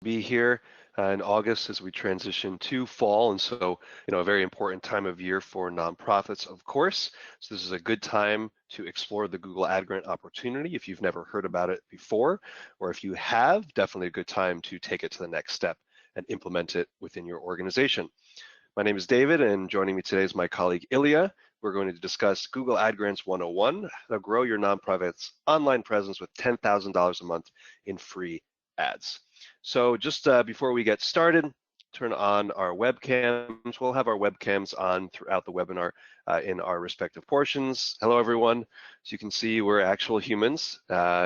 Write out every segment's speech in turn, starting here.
be here in August as we transition to fall, and so a very important time of year for nonprofits, of course. So this is a good time to explore the Google Ad Grant opportunity if you've never heard about it before, or if you have, definitely a good time to take it to the next step and implement it within your organization. My name is David, and joining me today is my colleague Ilia. We're going to discuss Google Ad Grants 101, how to grow your nonprofit's online presence with $10,000 a month in free ads. So just before we get started, turn on our webcams. We'll have our webcams on throughout the webinar in our respective portions. Hello, everyone. So you can see we're actual humans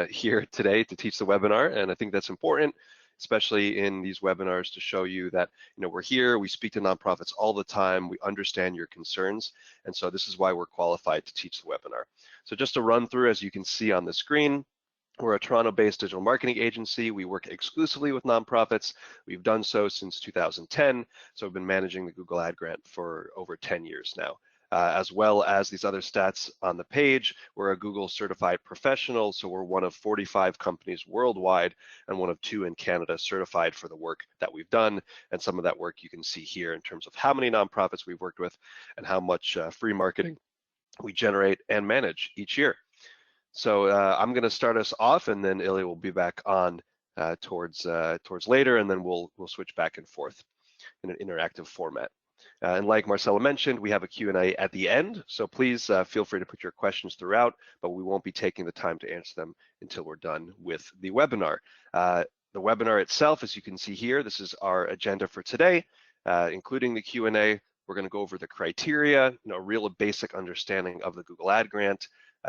here today to teach the webinar, and I think that's important, especially in these webinars, to show you that we're here, we speak to nonprofits all the time, we understand your concerns, and so this is why we're qualified to teach the webinar. So just to run through, as you can see on the screen, we're a Toronto-based digital marketing agency. We work exclusively with nonprofits. We've done so since 2010, so we've been managing the Google Ad Grant for over 10 years now. As well as these other stats on the page, we're a Google certified professional, so we're one of 45 companies worldwide and one of 2 in Canada certified for the work that we've done. And some of that work you can see here in terms of how many nonprofits we've worked with and how much free marketing we generate and manage each year. So I'm going to start us off, and then Ilia will be back on towards later, and then we'll switch back and forth in an interactive format. And like Marcella mentioned, we have a Q&A at the end, so please feel free to put your questions throughout, but we won't be taking the time to answer them until we're done with the webinar. The webinar itself, as you can see here, this is our agenda for today, including the Q&A. We're going to go over the criteria, a real basic understanding of the Google Ad Grant,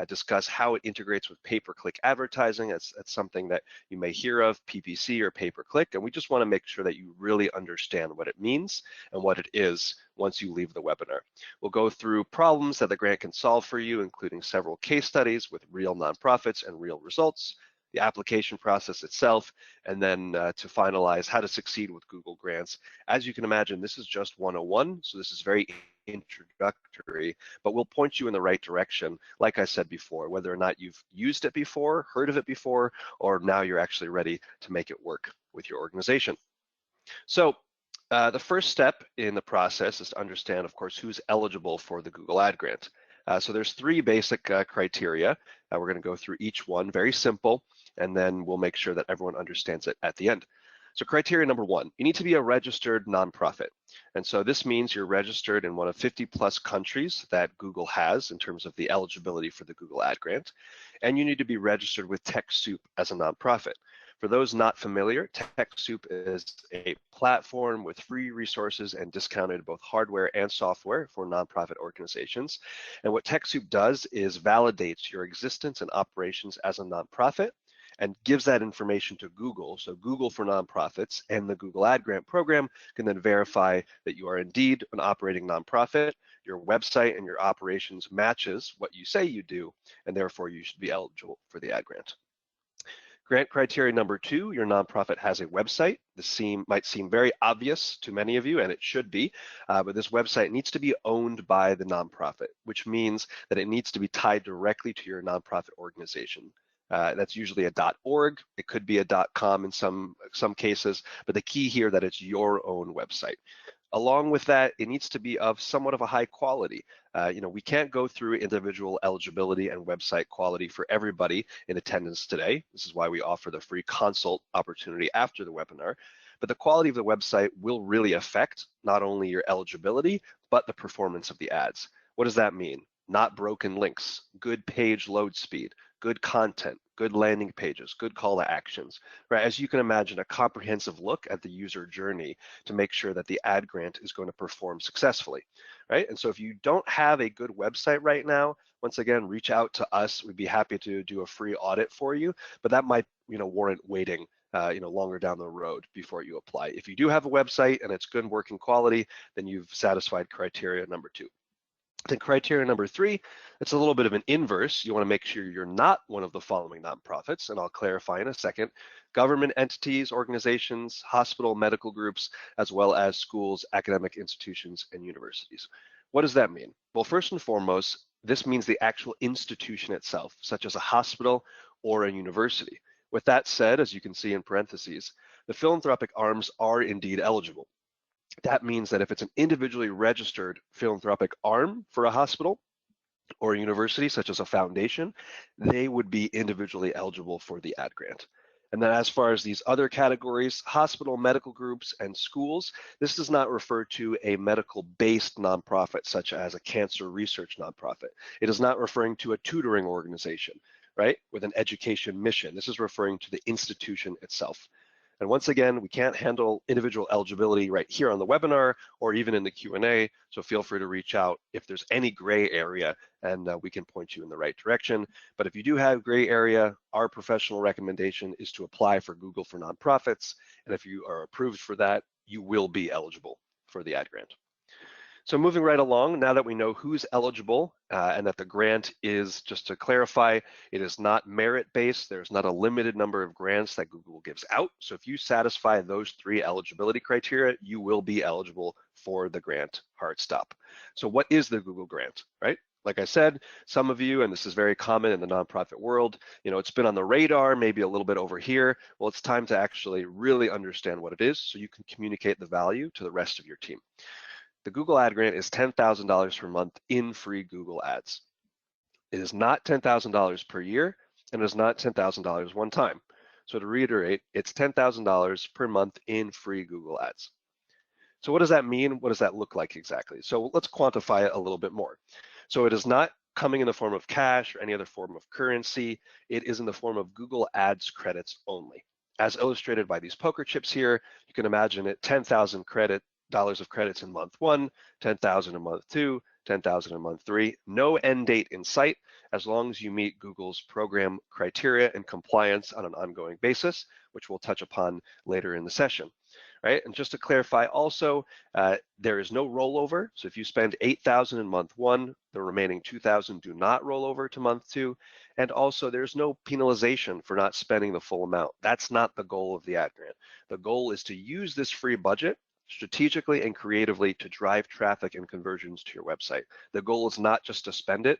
discuss how it integrates with pay-per-click advertising. That's something that you may hear of, PPC or pay-per-click, and we just want to make sure that you really understand what it means and what it is once you leave the webinar. We'll go through problems that the grant can solve for you, including several case studies with real nonprofits and real results, the application process itself, and then to finalize how to succeed with Google Grants. As you can imagine, this is just 101, so this is very introductory, but we'll point you in the right direction, like I said before, whether or not you've used it before, heard of it before, or now you're actually ready to make it work with your organization. So the first step in the process is to understand, of course, who's eligible for the Google Ad Grant. So there's 3 basic criteria. We're going to go through each one, very simple, and then we'll make sure that everyone understands it at the end. So criteria number 1, you need to be a registered nonprofit. And so this means you're registered in one of 50 plus countries that Google has in terms of the eligibility for the Google Ad Grant. And you need to be registered with TechSoup as a nonprofit. For those not familiar, TechSoup is a platform with free resources and discounted both hardware and software for nonprofit organizations. And what TechSoup does is validates your existence and operations as a nonprofit and gives that information to Google. So Google for Nonprofits and the Google Ad Grant program can then verify that you are indeed an operating nonprofit, your website and your operations matches what you say you do, and therefore you should be eligible for the Ad Grant. Grant criteria number 2, your nonprofit has a website. This might seem very obvious to many of you, and it should be, but this website needs to be owned by the nonprofit, which means that it needs to be tied directly to your nonprofit organization. That's usually a .org. It could be a .com in some cases, but the key here that it's your own website. Along with that, it needs to be of somewhat of a high quality. We can't go through individual eligibility and website quality for everybody in attendance today. This is why we offer the free consult opportunity after the webinar. But the quality of the website will really affect not only your eligibility, but the performance of the ads. What does that mean? Not broken links, good page load speed, good content, good landing pages, good call to actions, right? As you can imagine, a comprehensive look at the user journey to make sure that the ad grant is going to perform successfully, right? And so if you don't have a good website right now, once again, reach out to us. We'd be happy to do a free audit for you, but that might, warrant waiting longer down the road before you apply. If you do have a website and it's good working quality, then you've satisfied criteria number 2. Then criteria number 3, it's a little bit of an inverse. You want to make sure you're not one of the following nonprofits, and I'll clarify in a second: government entities, organizations, hospital, medical groups, as well as schools, academic institutions, and universities. What does that mean? Well, first and foremost, this means the actual institution itself, such as a hospital or a university. With that said, as you can see in parentheses, the philanthropic arms are indeed eligible. That means that if it's an individually registered philanthropic arm for a hospital or a university, such as a foundation, they would be individually eligible for the ad grant. And then as far as these other categories, hospital, medical groups, and schools, this does not refer to a medical-based nonprofit, such as a cancer research nonprofit. It is not referring to a tutoring organization, right, with an education mission. This is referring to the institution itself. And once again, we can't handle individual eligibility right here on the webinar or even in the Q&A, so feel free to reach out if there's any gray area, and we can point you in the right direction. But if you do have gray area, our professional recommendation is to apply for Google for Nonprofits, and if you are approved for that, you will be eligible for the ad grant. So moving right along, now that we know who's eligible and that the grant is, just to clarify, it is not merit-based. There's not a limited number of grants that Google gives out. So if you satisfy those 3 eligibility criteria, you will be eligible for the grant, hard stop. So what is the Google grant, right? Like I said, some of you, and this is very common in the nonprofit world, it's been on the radar, maybe a little bit over here. Well, it's time to actually really understand what it is so you can communicate the value to the rest of your team. The Google Ad Grant is $10,000 per month in free Google Ads. It is not $10,000 per year, and it is not $10,000 one time. So to reiterate, it's $10,000 per month in free Google Ads. So what does that mean? What does that look like exactly? So let's quantify it a little bit more. So it is not coming in the form of cash or any other form of currency. It is in the form of Google Ads credits only. As illustrated by these poker chips here, you can imagine it 10,000 dollars of credits in month 1, 10,000 in month 2, 10,000 in month 3, no end date in sight, as long as you meet Google's program criteria and compliance on an ongoing basis, which we'll touch upon later in the session, right? And just to clarify also, there is no rollover. So if you spend 8,000 in month 1, the remaining 2,000 do not roll over to month 2. And also there's no penalization for not spending the full amount. That's not the goal of the ad grant. The goal is to use this free budget strategically and creatively to drive traffic and conversions to your website. The goal is not just to spend it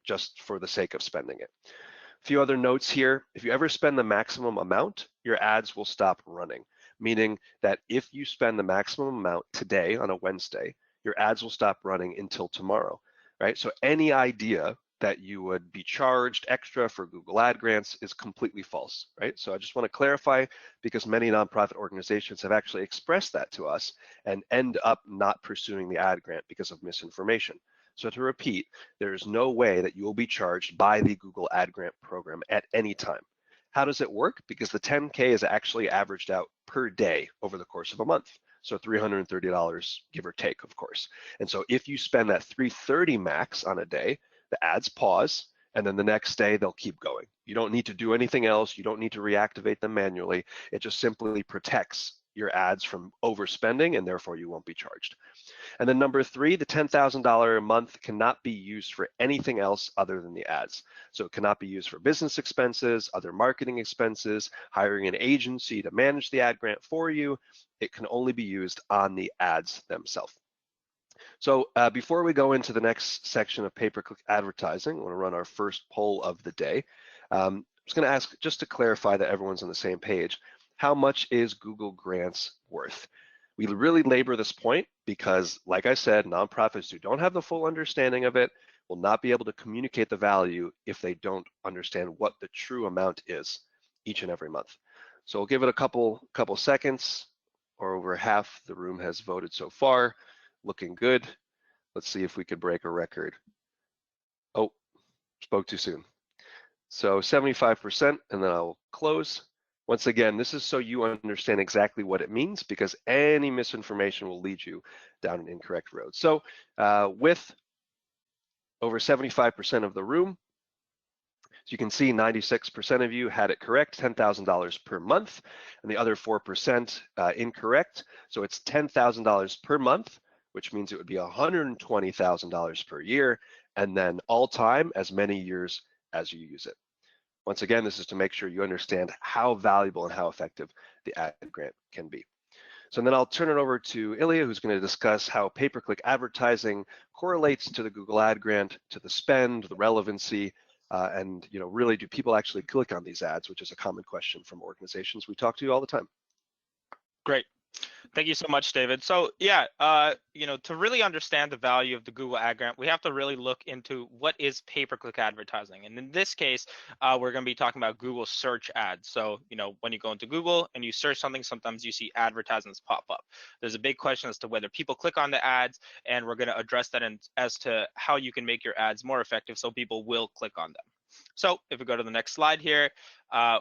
just for the sake of spending it. A few other notes here. If you ever spend the maximum amount, your ads will stop running, meaning that if you spend the maximum amount today on a Wednesday, your ads will stop running until tomorrow, right? So any idea that you would be charged extra for Google Ad grants is completely false, right? So I just want to clarify, because many nonprofit organizations have actually expressed that to us and end up not pursuing the ad grant because of misinformation. So to repeat, there is no way that you will be charged by the Google Ad grant program at any time. How does it work? Because the 10K is actually averaged out per day over the course of a month. So $330, give or take, of course. And so if you spend that $330 max on a day, the ads pause, and then the next day they'll keep going. You don't need to do anything else. You don't need to reactivate them manually. It just simply protects your ads from overspending, and therefore you won't be charged. And then number 3, the $10,000 a month cannot be used for anything else other than the ads. So it cannot be used for business expenses, other marketing expenses, hiring an agency to manage the ad grant for you. It can only be used on the ads themselves. So before we go into the next section of pay-per-click advertising, I want to run our first poll of the day. I'm just going to ask, just to clarify that everyone's on the same page, how much is Google Grants worth? We really labor this point because, like I said, nonprofits who don't have the full understanding of it will not be able to communicate the value if they don't understand what the true amount is each and every month. So we'll give it a couple seconds, or over half the room has voted so far. Looking good. Let's see if we could break a record. Oh, spoke too soon. So 75%, and then I'll close. Once again, this is so you understand exactly what it means, because any misinformation will lead you down an incorrect road. So with over 75% of the room, so you can see 96% of you had it correct, $10,000 per month, and the other 4% incorrect. So it's $10,000 per month, which means it would be $120,000 per year, and then all time, as many years as you use it. Once again, this is to make sure you understand how valuable and how effective the ad grant can be. So then I'll turn it over to Ilia, who's going to discuss how pay-per-click advertising correlates to the Google Ad grant, to the spend, the relevancy, And really, do people actually click on these ads, which is a common question from organizations we talk to all the time. Great. Thank you so much, David. So yeah, to really understand the value of the Google Ad Grant, we have to really look into what is pay-per-click advertising. And in this case, we're going to be talking about Google search ads. So, when you go into Google and you search something, sometimes you see advertisements pop up. There's a big question as to whether people click on the ads, and we're going to address that as to how you can make your ads more effective so people will click on them. So if we go to the next slide here,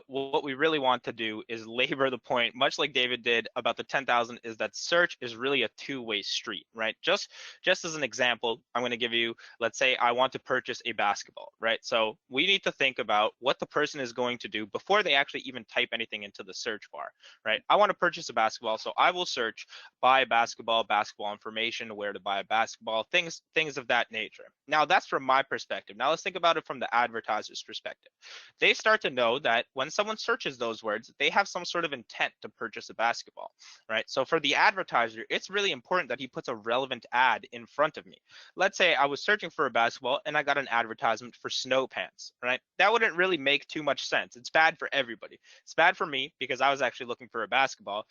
what we really want to do is labor the point, much like David did about the 10,000, is that search is really a two-way street, right? Just as an example, I'm going to give you, let's say I want to purchase a basketball, right? So we need to think about what the person is going to do before they actually even type anything into the search bar, right? I want to purchase a basketball, so I will search buy basketball, basketball information, where to buy a basketball, things of that nature. Now that's from my perspective. Now let's think about it from the advertiser's perspective. They start to know that when someone searches those words, they have some sort of intent to purchase a basketball, right? So for the advertiser, it's really important that he puts a relevant ad in front of me. Let's say I was searching for a basketball and I got an advertisement for snow pants, right? That wouldn't really make too much sense. It's bad for everybody. It's bad for me because I was actually looking for a basketball.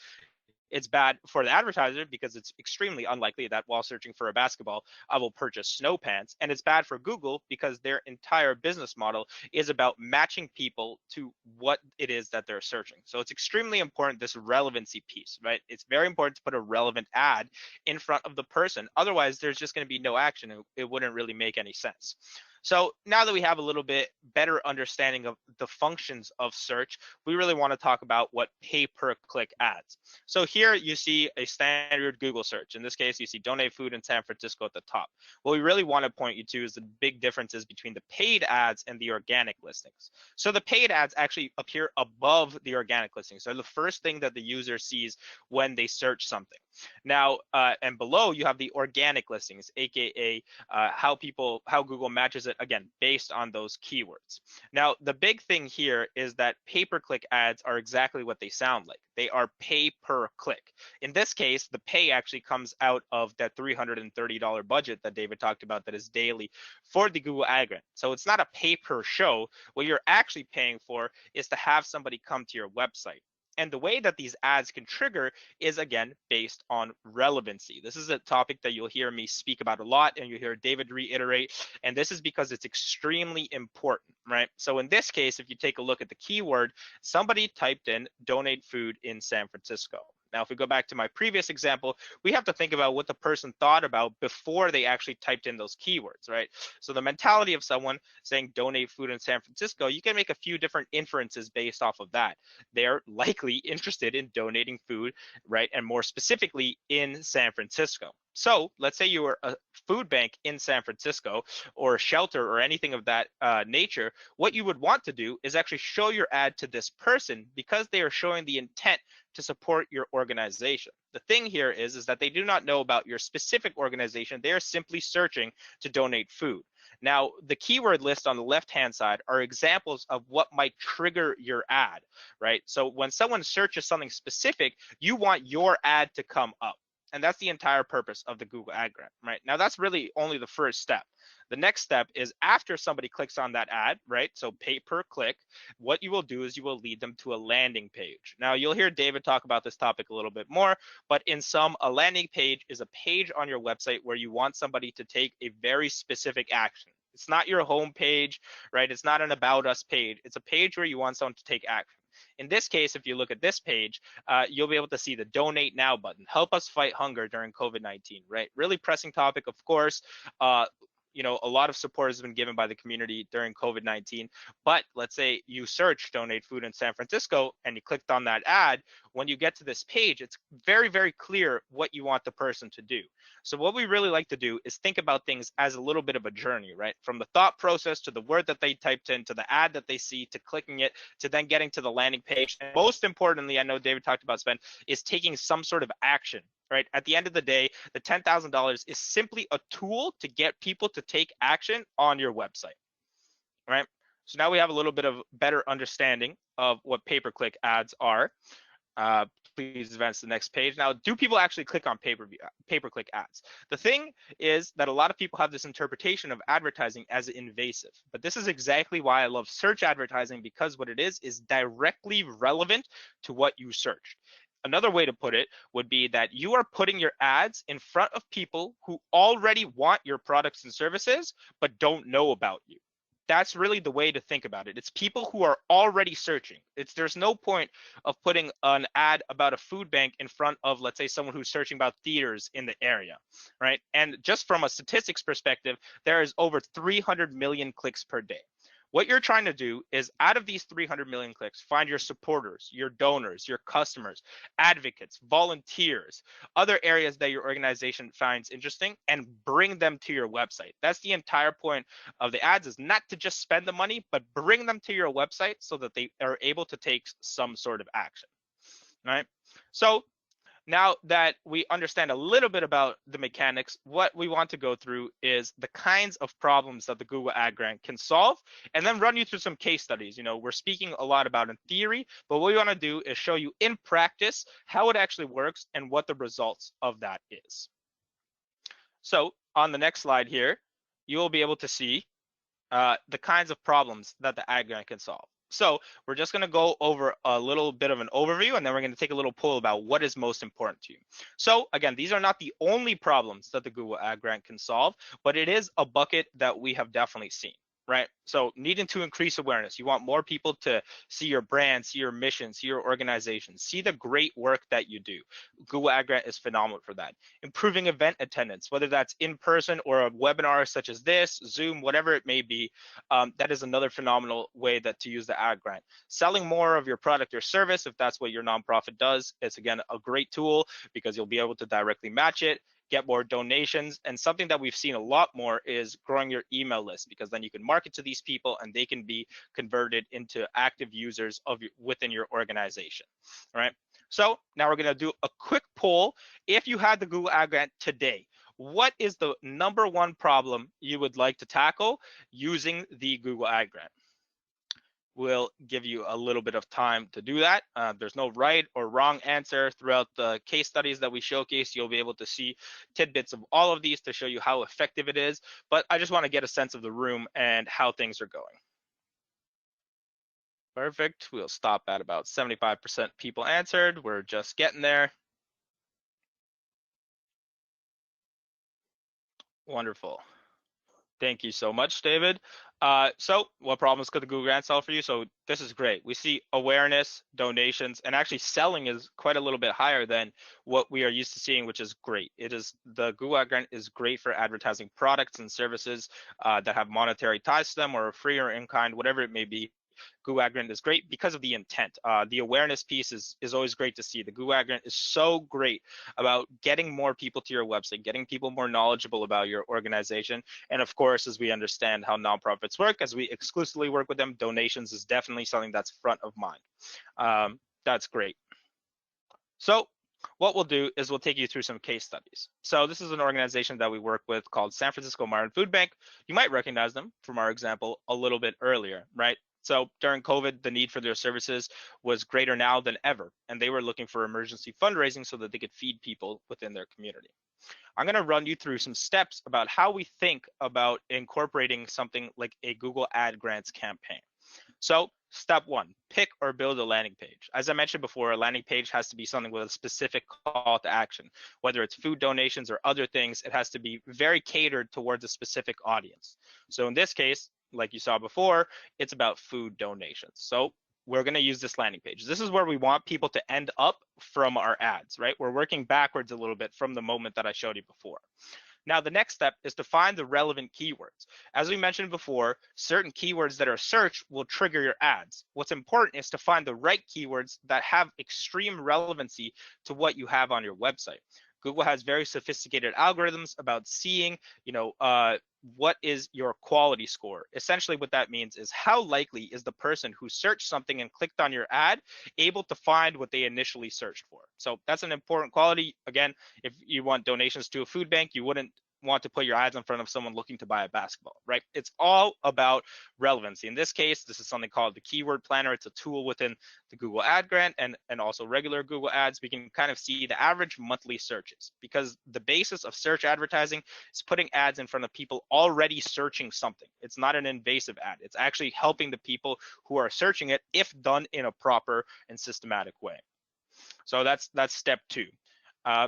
It's bad for the advertiser because it's extremely unlikely that while searching for a basketball, I will purchase snow pants. And it's bad for Google because their entire business model is about matching people to what it is that they're searching. So it's extremely important, this relevancy piece, right? It's very important to put a relevant ad in front of the person. Otherwise, there's just going to be no action. It wouldn't really make any sense. So now that we have a little bit better understanding of the functions of search, we really want to talk about what pay-per-click ads. So here you see a standard Google search. In this case, you see donate food in San Francisco at the top. What we really want to point you to is the big differences between the paid ads and the organic listings. So the paid ads actually appear above the organic listings. So the first thing that the user sees when they search something. Now, and below you have the organic listings, aka how Google matches it, again, based on those keywords. Now, the big thing here is that pay-per-click ads are exactly what they sound like. They are pay per click. In this case, the pay actually comes out of that $330 budget that David talked about that is daily for the Google Ad Grant. So it's not a pay per show. What you're actually paying for is to have somebody come to your website. And the way that these ads can trigger is, again, based on relevancy. This is a topic that you'll hear me speak about a lot, and you'll hear David reiterate, and this is because it's extremely important, right? So in this case, if you take a look at the keyword, somebody typed in donate food in San Francisco. Now, if we go back to my previous example, we have to think about what the person thought about before they actually typed in those keywords, right? So the mentality of someone saying donate food in San Francisco, you can make a few different inferences based off of that. They're likely interested in donating food, right? And more specifically in San Francisco. So let's say you were a food bank in San Francisco or a shelter or anything of that nature. What you would want to do is actually show your ad to this person because they are showing the intent to support your organization. The thing here is that they do not know about your specific organization. They are simply searching to donate food. Now, the keyword list on the left-hand side are examples of what might trigger your ad, right? So when someone searches something specific, you want your ad to come up. And that's the entire purpose of the Google Ad Grant, right? Now, that's really only the first step. The next step is after somebody clicks on that ad, right? So pay per click, what you will do is you will lead them to a landing page. Now, you'll hear David talk about this topic a little bit more, but in sum, a landing page is a page on your website where you want somebody to take a very specific action. It's not your home page, right? It's not an about us page. It's a page where you want someone to take action. In this case, if you look at this page, you'll be able to see the donate now button. Help us fight hunger during COVID-19, right? Really pressing topic, of course. A lot of support has been given by the community during COVID-19, but let's say you search donate food in San Francisco and you clicked on that ad. When you get to this page, it's very, very clear what you want the person to do. So what we really like to do is think about things as a little bit of a journey, right? From the thought process to the word that they typed in, to the ad that they see, to clicking it, to then getting to the landing page. And most importantly, I know David talked about Sven, is taking some sort of action. Right? At the end of the day, the $10,000 is simply a tool to get people to take action on your website, right? So now we have a little bit of better understanding of what pay-per-click ads are. Please advance to the next page. Now, do people actually click on pay-per-click ads? The thing is that a lot of people have this interpretation of advertising as invasive, but this is exactly why I love search advertising, because what it is directly relevant to what you searched. Another way to put it would be that you are putting your ads in front of people who already want your products and services, but don't know about you. That's really the way to think about it. It's people who are already searching. There's no point of putting an ad about a food bank in front of, let's say, someone who's searching about theaters in the area, right? And just from a statistics perspective, there is over 300 million clicks per day. What you're trying to do is, out of these 300 million clicks, find your supporters, your donors, your customers, advocates, volunteers, other areas that your organization finds interesting, and bring them to your website. That's the entire point of the ads, is not to just spend the money, but bring them to your website so that they are able to take some sort of action, right? So now that we understand a little bit about the mechanics, what we want to go through is the kinds of problems that the Google Ad Grant can solve, and then run you through some case studies. We're speaking a lot about in theory, but what we want to do is show you in practice how it actually works and what the results of that is. So on the next slide here, you will be able to see the kinds of problems that the Ad Grant can solve. So we're just going to go over a little bit of an overview, and then we're going to take a little poll about what is most important to you. So again, these are not the only problems that the Google Ad Grant can solve, but it is a bucket that we have definitely seen, right? So needing to increase awareness. You want more people to see your brand, see your mission, see your organization, see the great work that you do. Google Ad Grant is phenomenal for that. Improving event attendance, whether that's in person or a webinar such as this, Zoom, whatever it may be, that is another phenomenal way to use the Ad Grant. Selling more of your product or service, if that's what your nonprofit does, it's again a great tool because you'll be able to directly match it, get more donations. And something that we've seen a lot more is growing your email list, because then you can market to these people and they can be converted into active users within your organization, right? So now we're going to do a quick poll. If you had the Google Ad Grant today, what is the #1 problem you would like to tackle using the Google Ad Grant? We'll give you a little bit of time to do that. There's no right or wrong answer. Throughout the case studies that we showcase, you'll be able to see tidbits of all of these to show you how effective it is. But I just want to get a sense of the room and how things are going. Perfect. We'll stop at about 75% people answered. We're just getting there. Wonderful. Thank you so much, David. So what problems could the Google Grant solve for you? So this is great. We see awareness, donations, and actually selling is quite a little bit higher than what we are used to seeing, which is great. The Google Ad Grant is great for advertising products and services that have monetary ties to them, or free or in kind, whatever it may be. Google Ad Grant is great because of the intent. The awareness piece is always great to see. The Google Ad Grant is so great about getting more people to your website, getting people more knowledgeable about your organization. And of course, as we understand how nonprofits work, as we exclusively work with them, donations is definitely something that's front of mind. That's great. So what we'll do is we'll take you through some case studies. So this is an organization that we work with called San Francisco Modern Food Bank. You might recognize them from our example a little bit earlier, right? So during COVID, the need for their services was greater now than ever, and they were looking for emergency fundraising so that they could feed people within their community. I'm going to run you through some steps about how we think about incorporating something like a Google Ad Grants campaign. So step 1, pick or build a landing page. As I mentioned before, a landing page has to be something with a specific call to action. Whether it's food donations or other things, it has to be very catered towards a specific audience. So in this case, like you saw before, it's about food donations. So we're going to use this landing page. This is where we want people to end up from our ads, right? We're working backwards a little bit from the moment that I showed you before. Now, the next step is to find the relevant keywords. As we mentioned before, certain keywords that are searched will trigger your ads. What's important is to find the right keywords that have extreme relevancy to what you have on your website. Google has very sophisticated algorithms about seeing, what is your quality score. Essentially, what that means is how likely is the person who searched something and clicked on your ad able to find what they initially searched for. So that's an important quality. Again, if you want donations to a food bank, you wouldn't want to put your ads in front of someone looking to buy a basketball, right? It's all about relevancy. In this case, this is something called the keyword planner. It's a tool within the Google Ad Grant and also regular Google Ads. We can kind of see the average monthly searches, because the basis of search advertising is putting ads in front of people already searching something. It's not an invasive ad. It's actually helping the people who are searching it if done in a proper and systematic way. So that's step 2.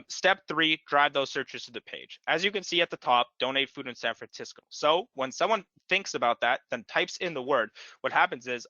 Step 3, drive those searches to the page. As you can see at the top, donate food in San Francisco. So when someone thinks about that, then types in the word, what happens is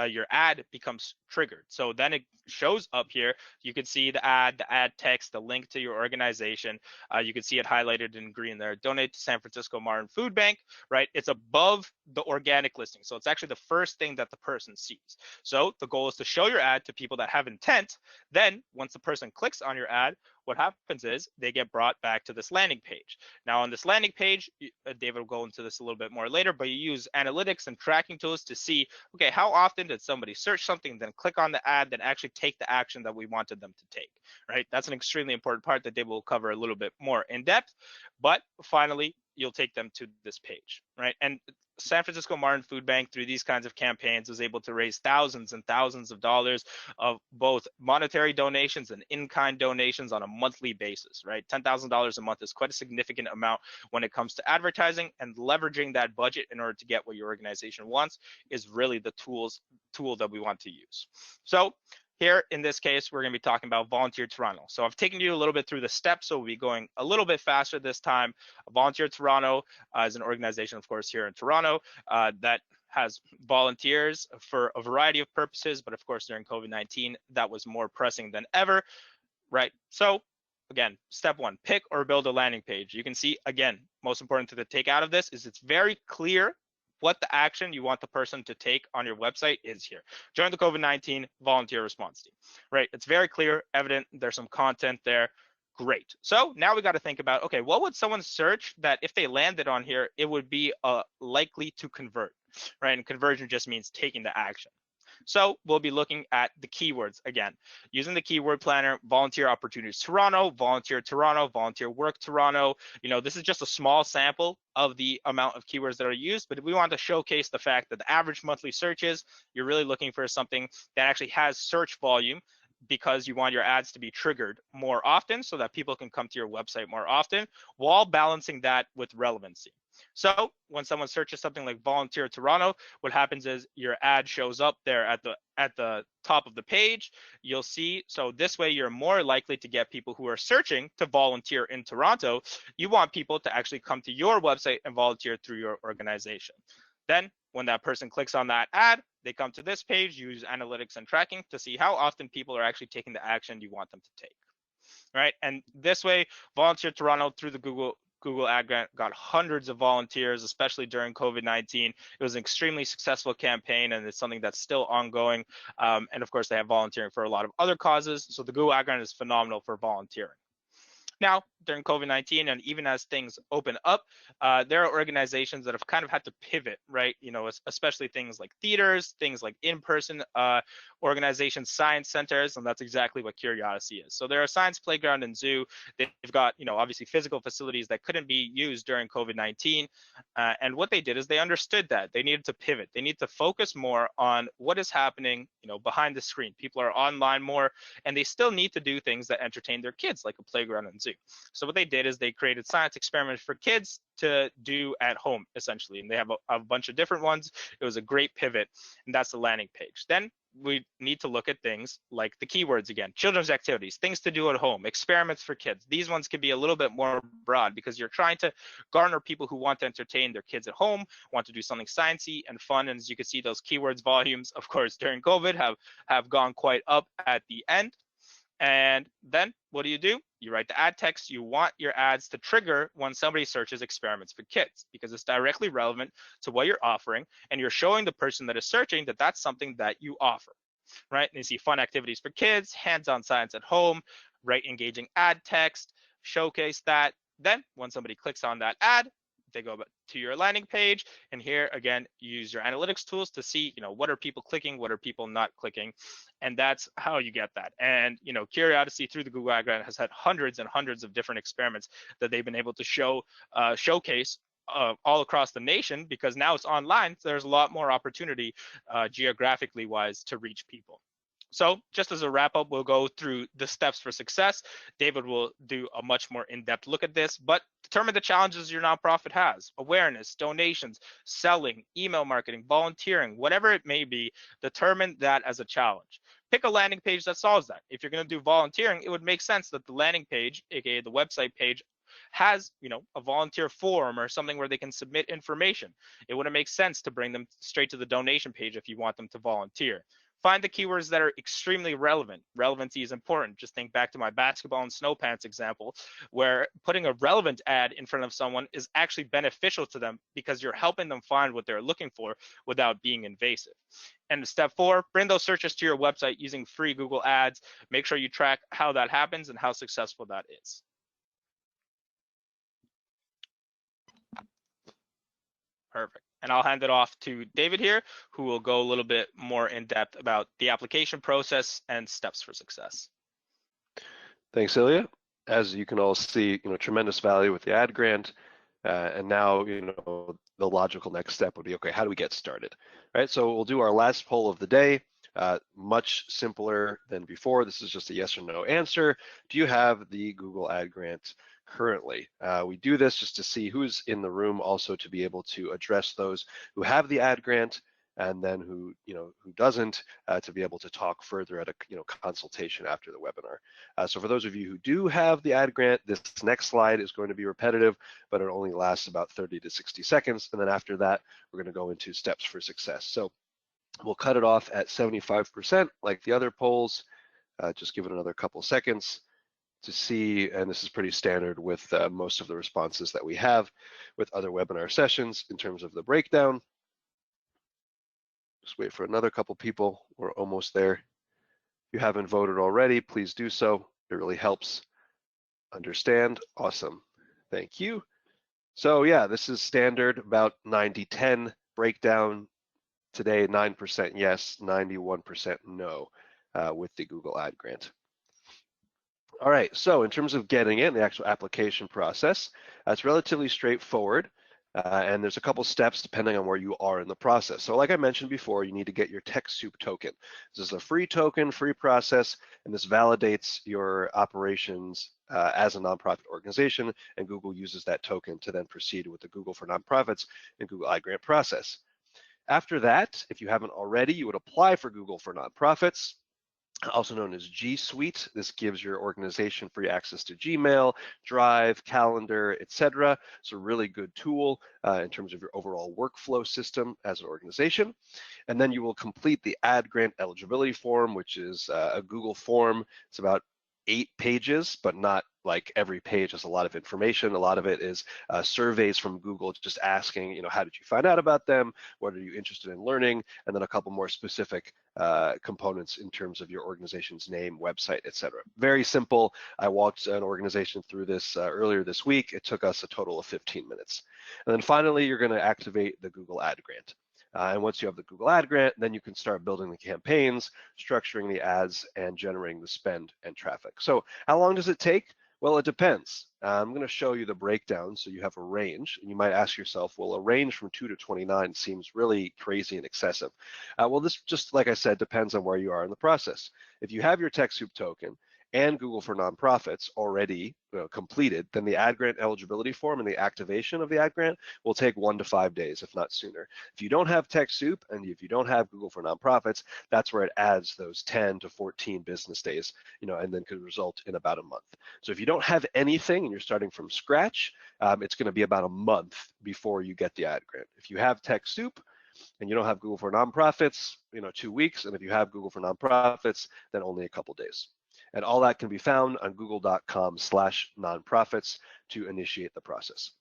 your ad becomes triggered. So then it shows up here. You can see the ad text, the link to your organization. You can see it highlighted in green there. Donate to San Francisco Martin Food Bank, right? It's above the organic listing. So it's actually the first thing that the person sees. So the goal is to show your ad to people that have intent. Then once the person clicks on your ad, what happens is they get brought back to this landing page. Now on this landing page, David will go into this a little bit more later, but you use analytics and tracking tools to see, okay, how often did somebody search something, then click on the ad, then actually take the action that we wanted them to take, right? That's an extremely important part that David will cover a little bit more in depth. But finally, you'll take them to this page, right? And San Francisco Martin Food Bank, through these kinds of campaigns, was able to raise thousands and thousands of dollars of both monetary donations and in-kind donations on a monthly basis, right? $10,000 a month is quite a significant amount when it comes to advertising, and leveraging that budget in order to get what your organization wants is really the tool that we want to use. So here, in this case, we're going to be talking about Volunteer Toronto. So I've taken you a little bit through the steps, so we'll be going a little bit faster this time. Volunteer Toronto is an organization, of course, here in Toronto that has volunteers for a variety of purposes, but of course, during COVID-19, that was more pressing than ever, right? So again, step 1, pick or build a landing page. You can see, again, most important to take out of this is it's very clear what the action you want the person to take on your website is here. Join the COVID-19 volunteer response team, right? It's very clear, evident, there's some content there. Great. So now we got to think about, okay, what would someone search that if they landed on here, it would be likely to convert, right? And conversion just means taking the action. So we'll be looking at the keywords again, using the keyword planner, volunteer opportunities Toronto, volunteer Toronto, volunteer work Toronto. You know, this is just a small sample of the amount of keywords that are used, but if we want to showcase the fact that the average monthly searches, you're really looking for something that actually has search volume, because you want your ads to be triggered more often so that people can come to your website more often, while balancing that with relevancy. So when someone searches something like volunteer Toronto, what happens is your ad shows up there at the top of the page. You'll see, so this way you're more likely to get people who are searching to volunteer in Toronto. You want people to actually come to your website and volunteer through your organization. Then when that person clicks on that ad, they come to this page, use analytics and tracking to see how often people are actually taking the action you want them to take, right? And this way, Volunteer Toronto, through the Google Ad Grant, got hundreds of volunteers, especially during COVID-19. It was an extremely successful campaign, and it's something that's still ongoing. And of course, they have volunteering for a lot of other causes. So the Google Ad Grant is phenomenal for volunteering. Now, during COVID-19, and even as things open up, there are organizations that have kind of had to pivot, right? You know, especially things like theaters, things like in-person organizations, science centers, and that's exactly what Curiosity is. So there are science playground and zoo. They've got, you know, obviously physical facilities that couldn't be used during COVID-19. And what they did is they understood that they needed to pivot. They need to focus more on what is happening, you know, behind the screen. People are online more, and they still need to do things that entertain their kids, like a playground and zoo. So what they did is they created science experiments for kids to do at home, essentially. And they have a bunch of different ones. It was a great pivot, and that's the landing page. Then we need to look at things like the keywords again, children's activities, things to do at home, experiments for kids. These ones can be a little bit more broad because you're trying to garner people who want to entertain their kids at home, want to do something sciencey and fun. And as you can see, those keywords volumes, of course, during COVID have gone quite up at the end. And then what do? You write the ad text. You want your ads to trigger when somebody searches experiments for kids, because it's directly relevant to what you're offering. And you're showing the person that is searching that that's something that you offer, right? And you see fun activities for kids, hands-on science at home, right? Engaging ad text, showcase that. Then when somebody clicks on that ad, they go to your landing page, and here again, you use your analytics tools to see, you know, what are people clicking, what are people not clicking, And that's how you get that. And Curiosity through the Google Ad Grant has had hundreds and hundreds of different experiments that they've been able to showcase all across the nation, because now it's online. So there's a lot more opportunity geographically wise to reach people. So just as a wrap up, we'll go through the steps for success. David will do a much more in-depth look at this, but determine the challenges your nonprofit has: awareness, donations, selling, email marketing, volunteering, whatever it may be. Determine that as a challenge. Pick a landing page that solves that. If you're going to do volunteering, it would make sense that the landing page, aka the website page, has a volunteer form or something where they can submit information. It wouldn't make sense to bring them straight to the donation page if you want them to volunteer. Find the keywords that are extremely relevant. Relevancy is important. Just think back to my basketball and snow pants example, where putting a relevant ad in front of someone is actually beneficial to them because you're helping them find what they're looking for without being invasive. And step 4, bring those searches to your website using free Google Ads. Make sure you track how that happens and how successful that is. Perfect. And I'll hand it off to David here, who will go a little bit more in depth about the application process and steps for success. Thanks, Ilia. As you can all see, tremendous value with the ad grant. And now, the logical next step would be, okay, how do we get started? Right, so we'll do our last poll of the day. Much simpler than before. This is just a yes or no answer. Do you have the Google Ad Grant currently? We do this just to see who's in the room, also to be able to address those who have the ad grant, and then who doesn't, to be able to talk further at a consultation after the webinar. So for those of you who do have the ad grant, this next slide is going to be repetitive, but it only lasts about 30 to 60 seconds. And then after that, we're going to go into steps for success. So we'll cut it off at 75% like the other polls. Just give it another couple seconds to see, and this is pretty standard with most of the responses that we have with other webinar sessions in terms of the breakdown. Just wait for another couple people. We're almost there. If you haven't voted already, please do so. It really helps understand. Awesome. Thank you. So yeah, this is standard, about 90-10 breakdown. Today, 9% yes, 91% no with the Google Ad Grant. All right, so in terms of getting in, the actual application process, it's relatively straightforward. And there's a couple steps depending on where you are in the process. So like I mentioned before, you need to get your TechSoup token. This is a free token, free process, and this validates your operations as a nonprofit organization, and Google uses that token to then proceed with the Google for Nonprofits and Google Ad Grant process. After that, if you haven't already, you would apply for Google for Nonprofits, also known as G Suite. This gives your organization free access to Gmail, Drive, Calendar, etc. It's a really good tool in terms of your overall workflow system as an organization. And then you will complete the ad grant eligibility form, which is a Google form. It's about 8 pages, but not like every page has a lot of information. A lot of it is surveys from Google, just asking, how did you find out about them? What are you interested in learning? And then a couple more specific components in terms of your organization's name, website, etc. Very simple. I walked an organization through this earlier this week. It took us a total of 15 minutes. And then finally, you're going to activate the Google Ad Grant. And once you have the Google Ad Grant, then you can start building the campaigns, structuring the ads, and generating the spend and traffic. So how long does it take? Well, it depends. I'm going to show you the breakdown so you have a range. And you might ask yourself, well, a range from 2 to 29 seems really crazy and excessive. Well, this, just like I said, depends on where you are in the process. If you have your TechSoup token and Google for Nonprofits already completed, then the ad grant eligibility form and the activation of the ad grant will take 1 to 5 days, if not sooner. If you don't have TechSoup and if you don't have Google for Nonprofits, that's where it adds those 10 to 14 business days, and then could result in about a month. So if you don't have anything and you're starting from scratch, it's going to be about a month before you get the ad grant. If you have TechSoup and you don't have Google for Nonprofits, 2 weeks, and if you have Google for Nonprofits, then only a couple days. And all that can be found on google.com/nonprofits to initiate the process.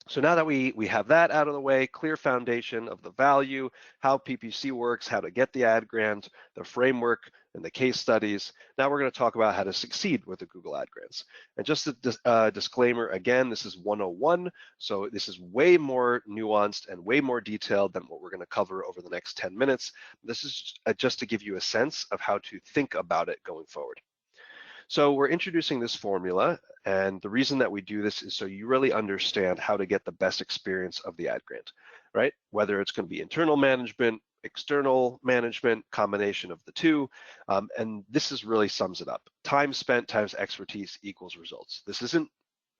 So now that we have that out of the way, clear foundation of the value, how PPC works, how to get the ad grant, the framework, and the case studies. Now we're going to talk about how to succeed with the Google Ad Grants. And just a disclaimer, again, this is 101, so this is way more nuanced and way more detailed than what we're going to cover over the next 10 minutes. This is just to give you a sense of how to think about it going forward. So we're introducing this formula, and the reason that we do this is so you really understand how to get the best experience of the ad grant, right? Whether it's going to be internal management, external management, combination of the two, and this is really sums it up. Time spent times expertise equals results. This isn't,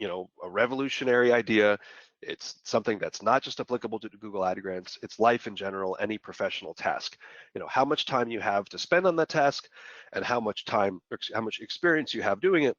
a revolutionary idea. It's something that's not just applicable to Google Ad Grants. It's life in general, any professional task. How much time you have to spend on that task, and how much experience you have doing it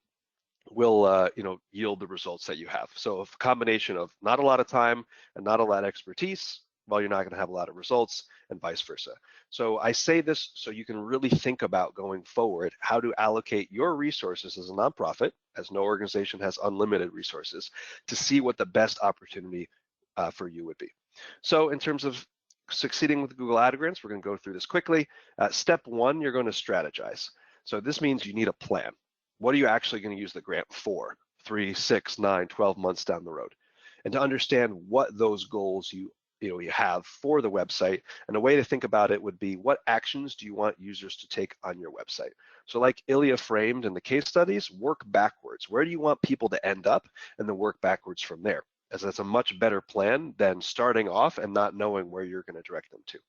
will yield the results that you have. So a combination of not a lot of time and not a lot of expertise, well, you're not going to have a lot of results, and vice versa. So I say this so you can really think about going forward how to allocate your resources as a nonprofit, as no organization has unlimited resources, to see what the best opportunity for you would be. So in terms of succeeding with Google Ad Grants, we're going to go through this quickly. Step one, you're going to strategize. So this means you need a plan. What are you actually going to use the grant for 3, 6, 9, 12 months down the road? And to understand what those goals you have for the website, and a way to think about it would be, what actions do you want users to take on your website? So like Ilia framed in the case studies, work backwards. Where do you want people to end up, and then work backwards from there, as that's a much better plan than starting off and not knowing where you're going to direct them to.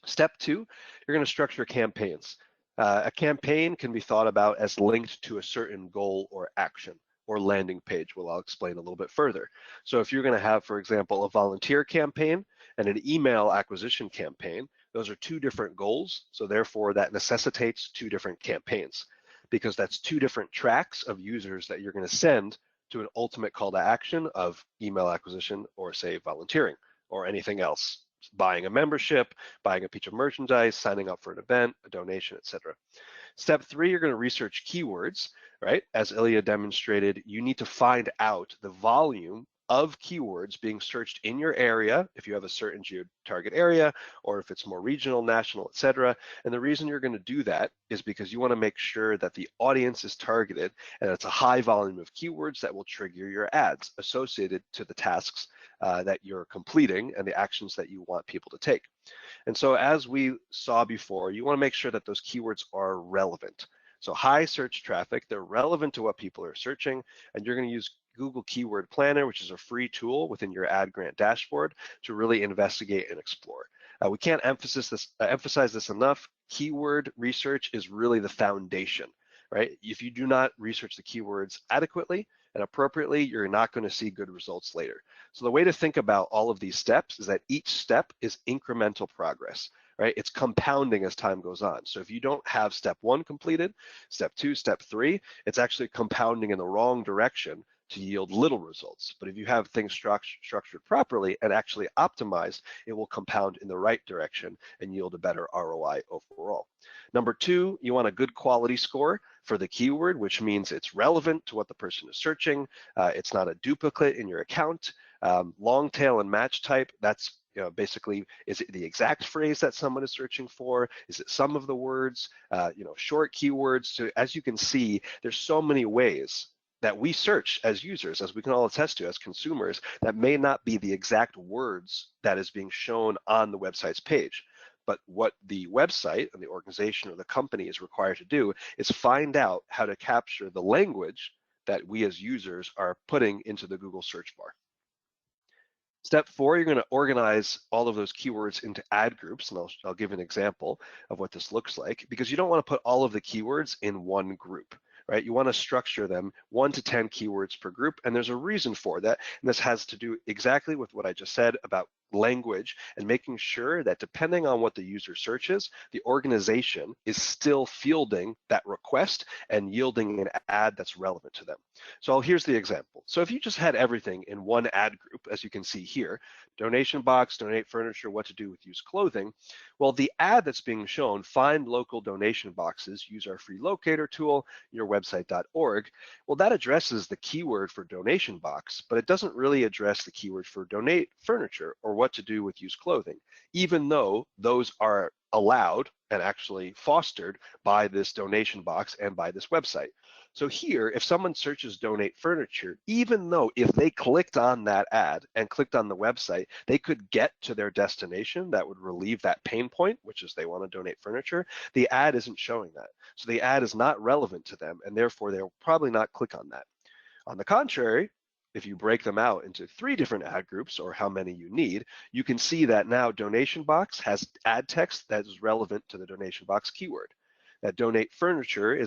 Step two, you're going to structure campaigns. A campaign can be thought about as linked to a certain goal or action or landing page, well, I'll explain a little bit further. So if you're going to have, for example, a volunteer campaign and an email acquisition campaign, those are two different goals. So therefore, that necessitates two different campaigns, because that's two different tracks of users that you're going to send to an ultimate call to action of email acquisition, or say volunteering, or anything else, buying a membership, buying a piece of merchandise, signing up for an event, a donation, etc. Step three, you're going to research keywords, right? As Ilia demonstrated, you need to find out the volume of keywords being searched in your area, if you have a certain geo-target area, or if it's more regional, national, etc. And the reason you're going to do that is because you want to make sure that the audience is targeted, and it's a high volume of keywords that will trigger your ads associated to the tasks that you're completing and the actions that you want people to take. And so as we saw before, you want to make sure that those keywords are relevant. So high search traffic, they're relevant to what people are searching, and you're going to use Google Keyword Planner, which is a free tool within your ad grant dashboard, to really investigate and explore. We can't emphasize this enough. Keyword research is really the foundation, right? If you do not research the keywords adequately and appropriately, you're not going to see good results later. So the way to think about all of these steps is that each step is incremental progress, right? It's compounding as time goes on. So if you don't have step one completed, step two, step three, it's actually compounding in the wrong direction to yield little results. But if you have things structured properly and actually optimized, it will compound in the right direction and yield a better ROI overall. Number two, you want a good quality score for the keyword, which means it's relevant to what the person is searching. It's not a duplicate in your account. Long tail and match type, that's basically, is it the exact phrase that someone is searching for? Is it some of the words? Short keywords. So as you can see, there's so many ways that we search as users, as we can all attest to as consumers, that may not be the exact words that is being shown on the website's page. But what the website and the organization or the company is required to do is find out how to capture the language that we as users are putting into the Google search bar. Step four, you're going to organize all of those keywords into ad groups, and I'll give an example of what this looks like, because you don't want to put all of the keywords in one group, right? You want to structure them 1 to 10 keywords per group, and there's a reason for that, and this has to do exactly with what I just said about language and making sure that depending on what the user searches, the organization is still fielding that request and yielding an ad that's relevant to them. So here's the example. So if you just had everything in one ad group, as you can see here, donation box, donate furniture, what to do with used clothing, well, the ad that's being shown, find local donation boxes, use our free locator tool, yourwebsite.org, well, that addresses the keyword for donation box, but it doesn't really address the keyword for donate furniture or what to do with used clothing, even though those are allowed and actually fostered by this donation box and by this website. So here, if someone searches donate furniture, even though if they clicked on that ad and clicked on the website, they could get to their destination that would relieve that pain point, which is they want to donate furniture, the ad isn't showing that. So the ad is not relevant to them, and therefore they'll probably not click on that. On the contrary, if you break them out into 3 different ad groups, or how many you need, you can see that now donation box has ad text that is relevant to the donation box keyword. That donate furniture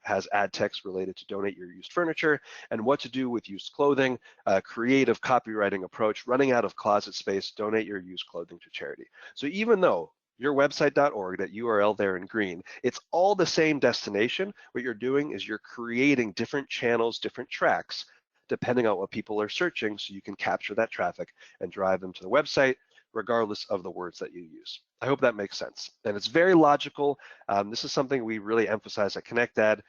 has ad text related to donate your used furniture, and what to do with used clothing, creative copywriting approach, running out of closet space, donate your used clothing to charity. So even though yourwebsite.org, that URL there in green, it's all the same destination, what you're doing is you're creating different channels, different tracks, depending on what people are searching, so you can capture that traffic and drive them to the website, regardless of the words that you use. I hope that makes sense. And it's very logical. This is something we really emphasize at ConnectAd,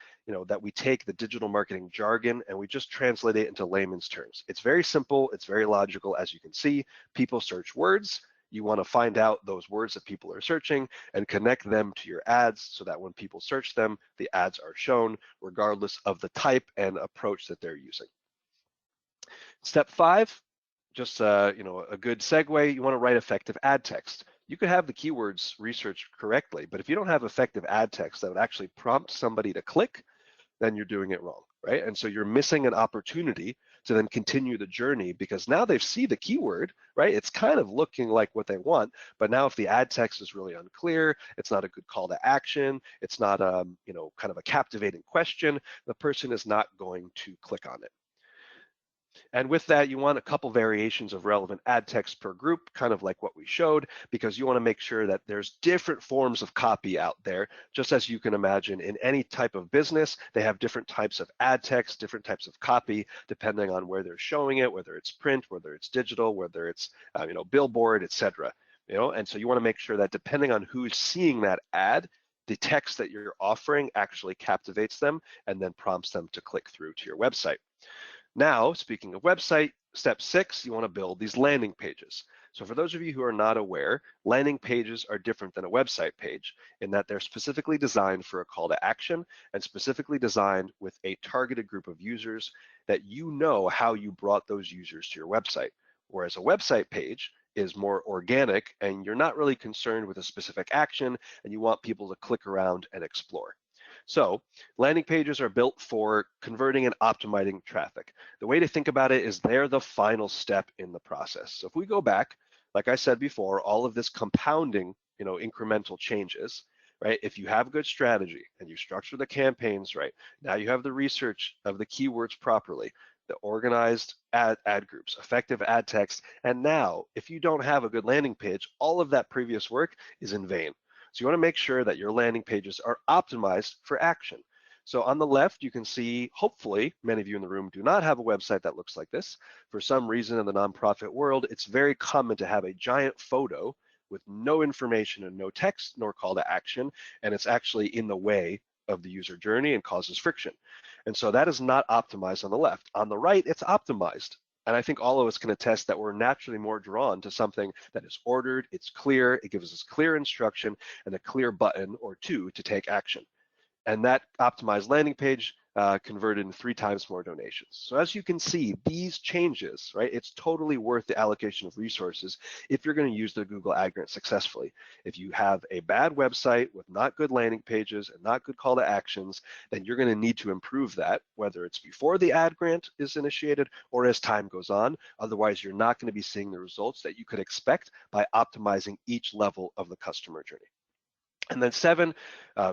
that we take the digital marketing jargon and we just translate it into layman's terms. It's very simple, it's very logical. As you can see, people search words. You want to find out those words that people are searching and connect them to your ads so that when people search them, the ads are shown regardless of the type and approach that they're using. Step 5, just a good segue, you want to write effective ad text. You could have the keywords researched correctly, but if you don't have effective ad text that would actually prompt somebody to click, then you're doing it wrong, right? And so you're missing an opportunity to then continue the journey, because now they see the keyword, right? It's kind of looking like what they want, but now if the ad text is really unclear, it's not a good call to action, it's not kind of a captivating question, the person is not going to click on it. And with that, you want a couple variations of relevant ad text per group, kind of like what we showed, because you want to make sure that there's different forms of copy out there. Just as you can imagine in any type of business, they have different types of ad text, different types of copy, depending on where they're showing it, whether it's print, whether it's digital, whether it's billboard, etc. And so you want to make sure that depending on who's seeing that ad, the text that you're offering actually captivates them and then prompts them to click through to your website. Now, speaking of website, step 6, you want to build these landing pages. So for those of you who are not aware, landing pages are different than a website page in that they're specifically designed for a call to action and specifically designed with a targeted group of users that you know how you brought those users to your website. Whereas a website page is more organic and you're not really concerned with a specific action and you want people to click around and explore. So landing pages are built for converting and optimizing traffic. The way to think about it is they're the final step in the process. So if we go back, like I said before, all of this compounding, incremental changes, right? If you have good strategy and you structure the campaigns right, now you have the research of the keywords properly, the organized ad groups, effective ad text, and now if you don't have a good landing page, all of that previous work is in vain. So you want to make sure that your landing pages are optimized for action. So on the left, you can see, hopefully, many of you in the room do not have a website that looks like this. For some reason in the nonprofit world, it's very common to have a giant photo with no information and no text nor call to action, and it's actually in the way of the user journey and causes friction. And so that is not optimized on the left. On the right, it's optimized. And I think all of us can attest that we're naturally more drawn to something that is ordered, it's clear, it gives us clear instruction and a clear button or two to take action. And that optimized landing page converted in 3 times more donations. So as you can see, these changes, right, it's totally worth the allocation of resources if you're going to use the Google Ad Grant successfully. If you have a bad website with not good landing pages and not good call to actions, then you're going to need to improve that, whether it's before the ad grant is initiated or as time goes on. Otherwise, you're not going to be seeing the results that you could expect by optimizing each level of the customer journey. And then 7,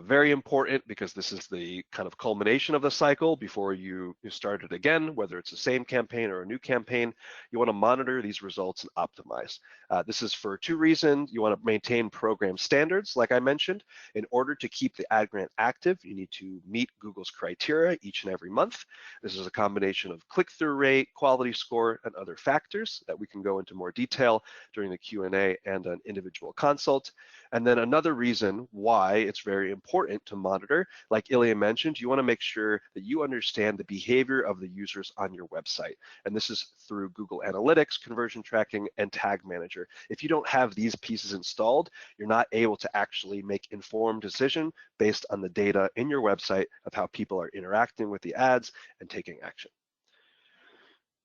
very important because this is the kind of culmination of the cycle before you start it again, whether it's the same campaign or a new campaign. You want to monitor these results and optimize. This is for 2 reasons. You want to maintain program standards, like I mentioned. In order to keep the ad grant active, you need to meet Google's criteria each and every month. This is a combination of click-through rate, quality score, and other factors that we can go into more detail during the Q&A and an individual consult. And then another reason why it's very important to monitor, like Ilia mentioned, you want to make sure that you understand the behavior of the users on your website. And this is through Google Analytics, conversion tracking, and Tag Manager. If you don't have these pieces installed, you're not able to actually make informed decision based on the data in your website of how people are interacting with the ads and taking action.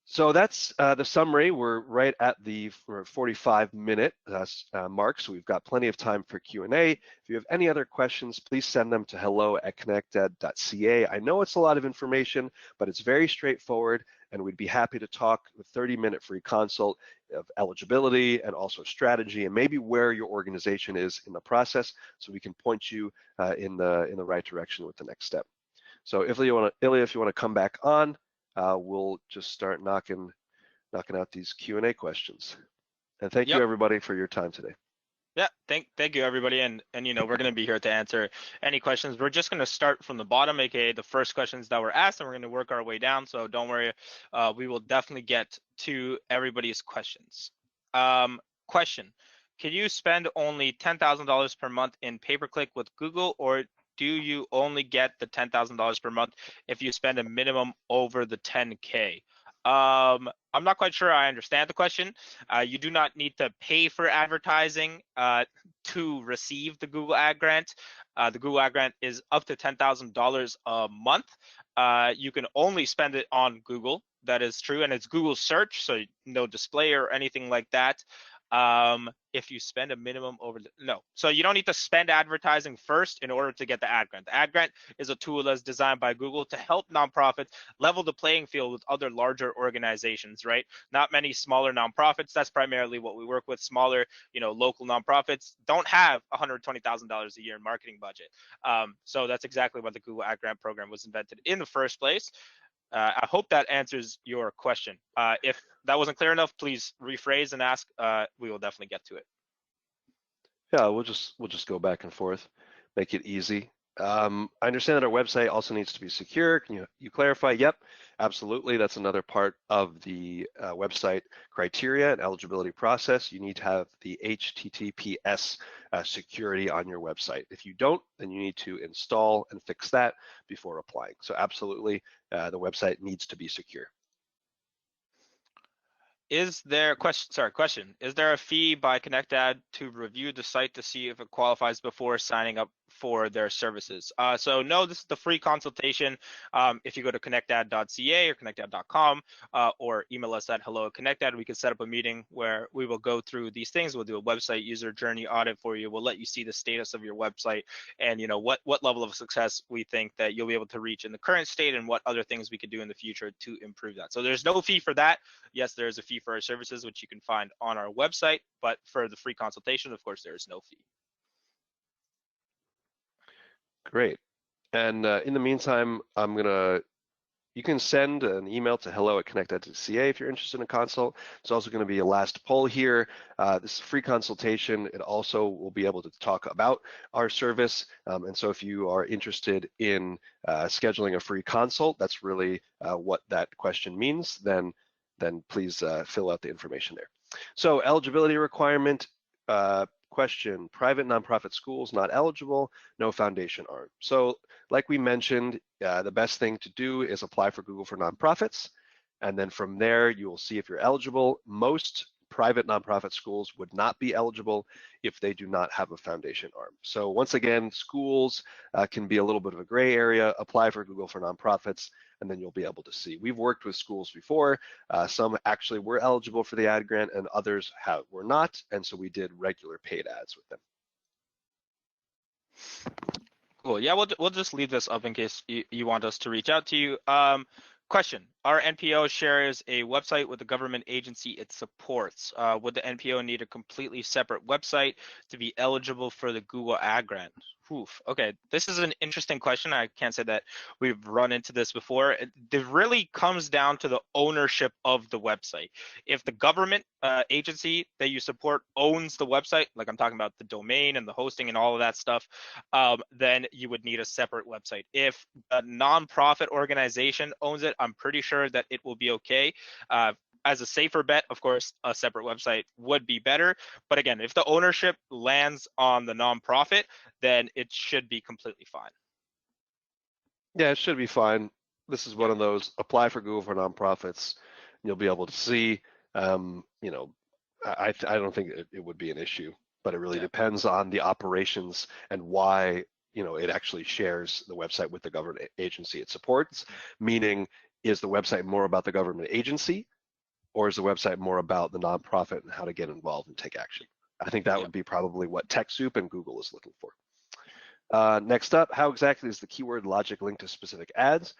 So that's the summary. We're right at the 45-minute mark, so we've got plenty of time for Q&A. If you have any other questions, please send them to hello@connectad.ca. I know it's a lot of information, but it's very straightforward, and we'd be happy to talk with 30-minute free consult of eligibility and also strategy and maybe where your organization is in the process, so we can point you in the right direction with the next step. So Ilia, if you want to come back on, we'll just start knocking out these Q&A questions. And thank you everybody for your time today. Yeah, thank you everybody, and you know, we're going to be here to answer any questions. We're just going to start from the bottom, aka the first questions that were asked, and we're going to work our way down. So don't worry, we will definitely get to everybody's questions. Question: can you spend only $10,000 per month in pay-per-click with Google, or do you only get the $10,000 per month if you spend a minimum over the 10K? I'm not quite sure I understand the question. You do not need to pay for advertising to receive the Google Ad Grant. The Google Ad Grant is up to $10,000 a month. You can only spend it on Google. That is true, and it's Google search, so no display or anything like that. If you spend a minimum over no, so you don't need to spend advertising first in order to get the ad grant. The ad grant is a tool that's designed by Google to help nonprofits level the playing field with other larger organizations, right? Not many smaller nonprofits. That's primarily what we work with. Smaller, you know, local nonprofits don't have $120,000 a year in marketing budget. So that's exactly what the Google Ad Grant program was invented in the first place. I hope that answers your question. If that wasn't clear enough, please rephrase and ask. We will definitely get to it. Yeah, we'll just go back and forth, make it easy. I understand that our website also needs to be secure. Can you clarify? Yep, absolutely. That's another part of the website criteria and eligibility process. You need to have the HTTPS security on your website. If you don't, then you need to install and fix that before applying. So absolutely, the website needs to be secure. Is there question? Is there a fee by ConnectAd to review the site to see if it qualifies before signing up for their services? So no, this is the free consultation. If you go to connectad.ca or connectad.com or email us at hello@connectad, we can set up a meeting where we will go through these things. We'll do a website user journey audit for you. We'll let you see the status of your website and you know what level of success we think that you'll be able to reach in the current state and what other things we could do in the future to improve that. So there's no fee for that. Yes, there is a fee for our services, which you can find on our website, but for the free consultation, of course, there is no fee. Great. And in the meantime, you can send an email to hello@connectad.ca if you're interested in a consult. It's also going to be a last poll here. This is a free consultation. It also will be able to talk about our service. And so if you are interested in scheduling a free consult, that's really what that question means, then please fill out the information there. So eligibility requirement question: private nonprofit schools not eligible, no foundation arm. So like we mentioned, the best thing to do is apply for Google for Nonprofits, and then from there you will see if you're eligible. Most private nonprofit schools would not be eligible if they do not have a foundation arm. So once again, schools can be a little bit of a gray area. Apply for Google for Nonprofits, and then you'll be able to see. We've worked with schools before. Some actually were eligible for the ad grant and others were not, and so we did regular paid ads with them. Cool. Yeah, we'll just leave this up in case you want us to reach out to you. Question: our NPO shares a website with the government agency it supports. Would the NPO need a completely separate website to be eligible for the Google Ad Grant? Oof. Okay, this is an interesting question. I can't say that we've run into this before. It really comes down to the ownership of the website. If the government agency that you support owns the website, like I'm talking about the domain and the hosting and all of that stuff, then you would need a separate website. If a nonprofit organization owns it, I'm pretty sure that it will be okay. As a safer bet, of course, a separate website would be better. But again, if the ownership lands on the nonprofit, then it should be completely fine. Yeah, it should be fine. This is one Yeah, of those apply for Google for nonprofits. You'll be able to see. You know, I don't think it would be an issue, but it really yeah, depends on the operations and why it actually shares the website with the government agency it supports. Meaning, is the website more about the government agency, or is the website more about the nonprofit and how to get involved and take action? I think that yeah. would be probably what TechSoup and Google is looking for. Next up, how exactly is the keyword logic linked to specific ads?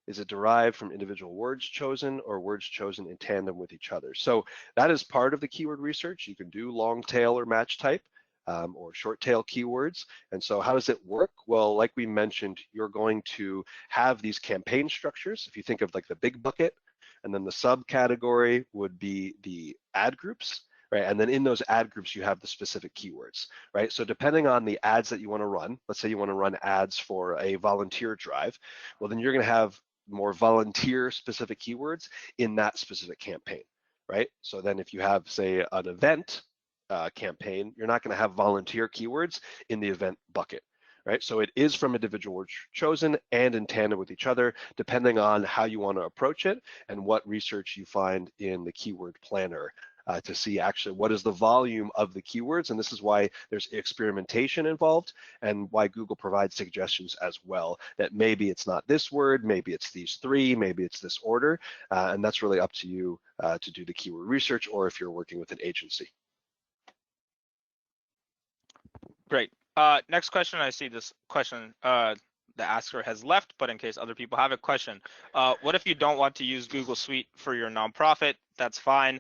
Is it derived from individual words chosen or words chosen in tandem with each other? So that is part of the keyword research. You can do long tail or match type or short tail keywords. And so how does it work? Well, like we mentioned, you're going to have these campaign structures. If you think of like the big bucket, and then the subcategory would be the ad groups. Right, and then in those ad groups, you have the specific keywords, right? So depending on the ads that you want to run, let's say you want to run ads for a volunteer drive, well, then you're going to have more volunteer specific keywords in that specific campaign, right? So then if you have, say, an event campaign, you're not going to have volunteer keywords in the event bucket, right? So it is from individual words chosen and in tandem with each other, depending on how you want to approach it and what research you find in the keyword planner to see actually what is the volume of the keywords. And this is why there's experimentation involved and why Google provides suggestions as well, that maybe it's not this word, maybe it's these three, maybe it's this order. And that's really up to you to do the keyword research or if you're working with an agency. Great. Next question. I see this question. The asker has left, but in case other people have a question, what if you don't want to use Google Suite for your nonprofit? That's fine.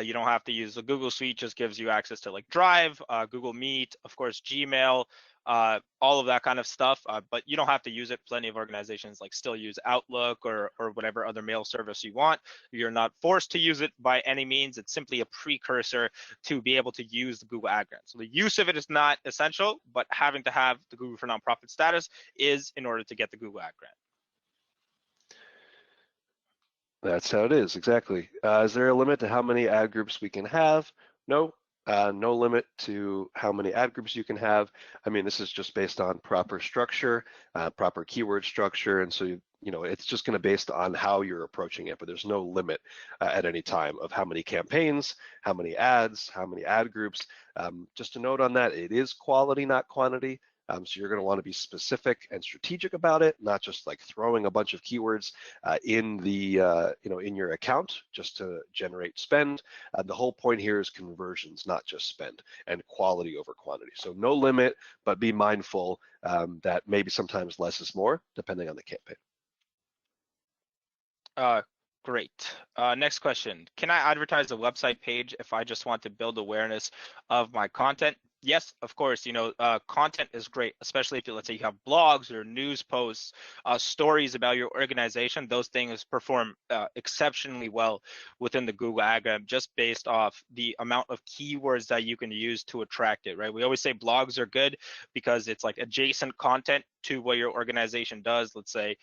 You don't have to use the Google Suite. Just gives you access to like Drive, Google Meet, of course, Gmail, all of that kind of stuff. But you don't have to use it. Plenty of organizations like still use Outlook or whatever other mail service you want. You're not forced to use it by any means. It's simply a precursor to be able to use the Google Ad Grant. So the use of it is not essential, but having to have the Google for Nonprofit status is in order to get the Google Ad Grant. That's how it is, exactly. Is there a limit to how many ad groups we can have? No, no limit to how many ad groups you can have. I mean, this is just based on proper structure, proper keyword structure, and so it's just going to based on how you're approaching it. But there's no limit at any time of how many campaigns, how many ads, how many ad groups. Just a note on that: it is quality, not quantity. So you're going to want to be specific and strategic about it, not just like throwing a bunch of keywords in the in your account just to generate spend. The whole point here is conversions, not just spend, and quality over quantity. So no limit, but be mindful that maybe sometimes less is more depending on the campaign. Great. Next question. Can I advertise a website page if I just want to build awareness of my content? Yes, of course. Content is great, especially if let's say you have blogs or news posts, stories about your organization. Those things perform exceptionally well within the Google Ad Grant just based off the amount of keywords that you can use to attract it, right? We always say blogs are good because it's like adjacent content to what your organization does. Let's say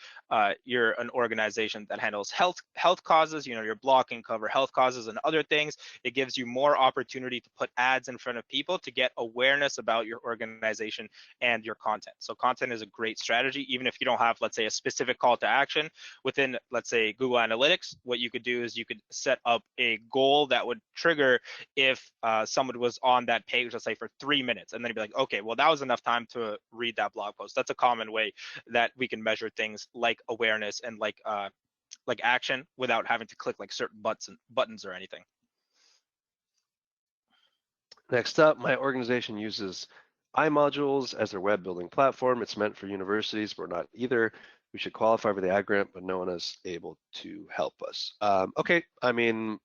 you're an organization that handles health causes, your blog can cover health causes and other things. It gives you more opportunity to put ads in front of people to get awareness about your organization and your content. So content is a great strategy, even if you don't have, let's say, a specific call to action within, let's say, Google Analytics. What you could do is you could set up a goal that would trigger if someone was on that page, let's say for 3 minutes, and then you'd be like, okay, well, that was enough time to read that blog post. That's a common way that we can measure things like awareness and like action without having to click like certain buttons or anything. Next up, my organization uses iModules as their web building platform. It's meant for universities, but not either. We should qualify for the ad grant, but no one is able to help us. Okay, I mean,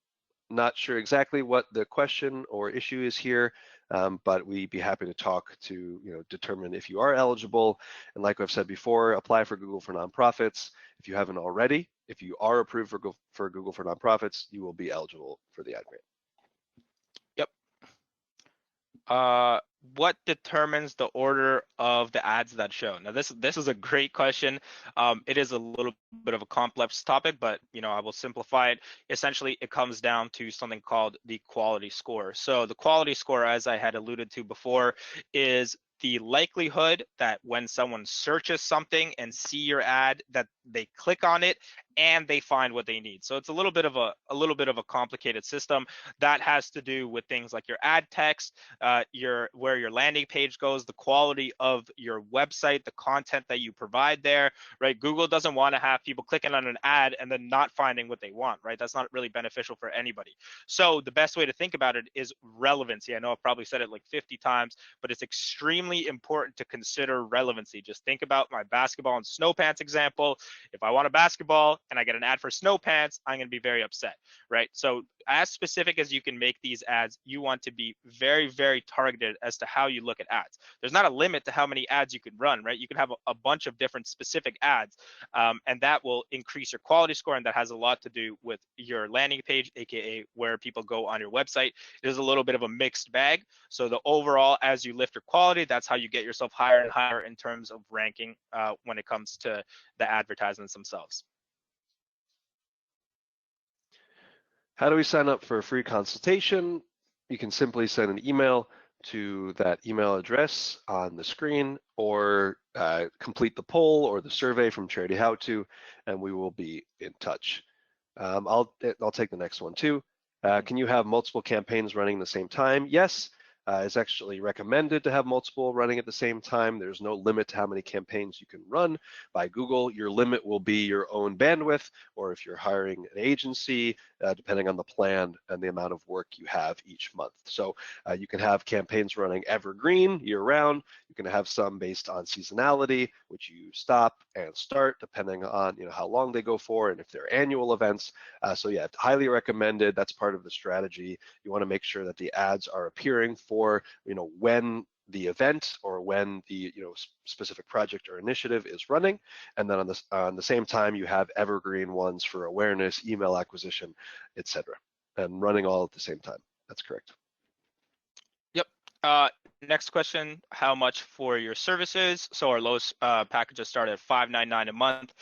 not sure exactly what the question or issue is here, but we'd be happy to talk to determine if you are eligible. And like I've said before, apply for Google for Nonprofits. If you haven't already, if you are approved for Google for Nonprofits, you will be eligible for the ad grant. Yep. What determines the order of the ads that show? Now, this is a great question. It is a little bit of a complex topic, but I will simplify it. Essentially, it comes down to something called the quality score. So the quality score, as I had alluded to before, is the likelihood that when someone searches something and see your ad, that they click on it and they find what they need. So it's a little bit of a complicated system that has to do with things like your ad text, where your landing page goes, the quality of your website, the content that you provide there, right? Google doesn't want to have people clicking on an ad and then not finding what they want, right? That's not really beneficial for anybody. So the best way to think about it is relevancy. I know I've probably said it like 50 times, but it's extremely important to consider relevancy. Just think about my basketball and snow pants example. If I want a basketball and I get an ad for snow pants, I'm going to be very upset, right? So as specific as you can make these ads, you want to be very, very targeted as to how you look at ads. There's not a limit to how many ads you can run, right? You can have a bunch of different specific ads, and that will increase your quality score, and that has a lot to do with your landing page, aka where people go on your website. It is a little bit of a mixed bag. So the overall, as you lift your quality, that's how you get yourself higher and higher in terms of ranking when it comes to the advertisements themselves. How do we sign up for a free consultation? You can simply send an email to that email address on the screen, or complete the poll or the survey from Charity How To, and we will be in touch. I'll take the next one too. Can you have multiple campaigns running at the same time? Yes. It's actually recommended to have multiple running at the same time. There's no limit to how many campaigns you can run by Google. Your limit will be your own bandwidth, or if you're hiring an agency, depending on the plan and the amount of work you have each month. So you can have campaigns running evergreen year round. You can have some based on seasonality, which you stop and start depending on how long they go for and if they're annual events. So yeah, highly recommended. That's part of the strategy. You want to make sure that the ads are appearing for when the event or when the specific project or initiative is running, and then on the same time you have evergreen ones for awareness, email acquisition, etc., and running all at the same time. That's correct. Yep. Next question, how much for your services? So our lowest packages start at $5.99 a month.